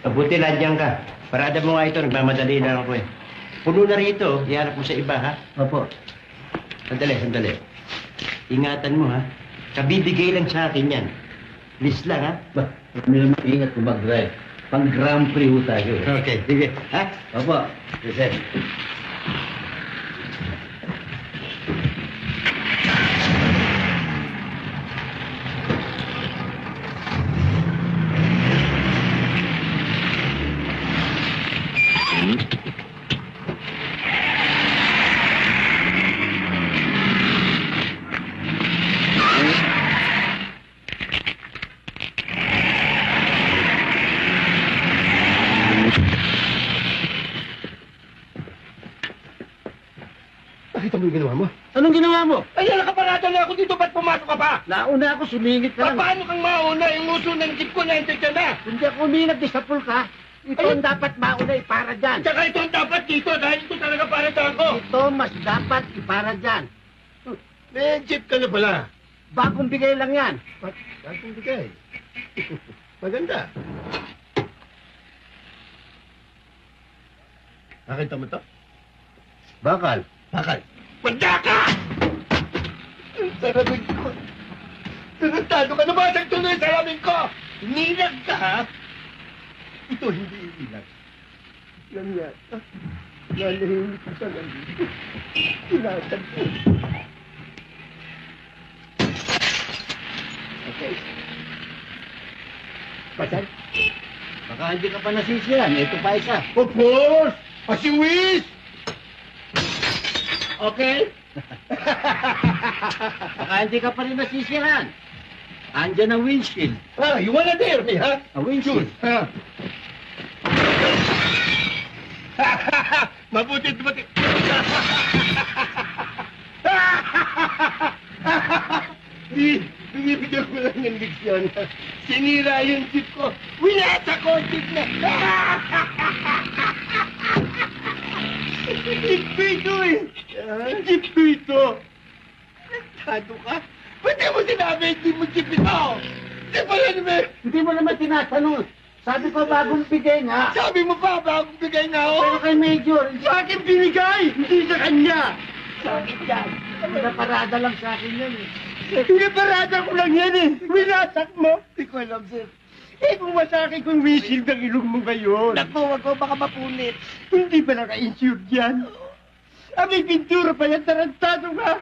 Mabuti nandiyan ka. Parada mo nga ito, nagmamadali na ako eh. Puno na rito, iharap mo sa iba, ha? Opo. Sandali, sandali. Ingatan mo, ha? Kabibigay lang sa akin yan. List lang, ha? Ba, kami naman ingat kung mag-drive. Pang Grand Prix ho tayo. Okay, sige. Ha? Opo. Listen. Nakita mo yung ginawa mo? Anong ginawa mo? Ay, nakaparada na ako dito. Ba't pumasok ka pa? Nauna ako, sumingit ka lang. Paano kang mauna? Yung uso ng jeep ko na ka na. Hindi ako umingat, disapul ka. Ito ang dapat mauna ipara dyan. Tsaka ito ang dapat dito dahil ito talaga para sa ako. Ito mas dapat ipara dyan. May jeep ka na pala. Bagong bigay lang yan. Bagong bigay. Maganda. Nakita mo to? Bakal. Bakal. Wanda ka! Sarabing ko. Tarantado ka na ba? Tuloy sarabing ko! Nilag ka, ha? Ito hindi ilag. Yan yata. Lalahimik ko sa nandito. Tinatag ko. Okay. Pasan? Baka hindi ka pa nasisiyan. Ito pa isa. Of course! Pasiwis! Okay? Baka hindi ka pa rin nasisiyan. Andyan ang windshield. Ah, you wanna dare me, ha? A windshield. Ha? Mabuti. Binibigyan ko lang ng leksyon. Sinira yung jeep ko. Winasa ko ang jeep na. Jeep ko ito eh. Jeep ko ito. Nagtado ka? Ba't di mo sinabi hindi mo jeep ito? Di ba yan, me? Hindi mo naman tinatanong. Sabi ko bagong bigay nga. Sabi mo pa, bagong bigay nga ako. Pero kay Major, Sa akin binigay, hindi sa kanya. sabi dyan. Naparada lang sa akin yan eh. Pinaparada ko lang yan eh. Winasak mo. Hindi ko alam, sir. Eh, kung masakit kung windshield ang ilong mo ngayon. Naku, wag ko baka mapunit. Hindi ba naka-insured yan? Ah, may pintura pa yan, tarantado ka.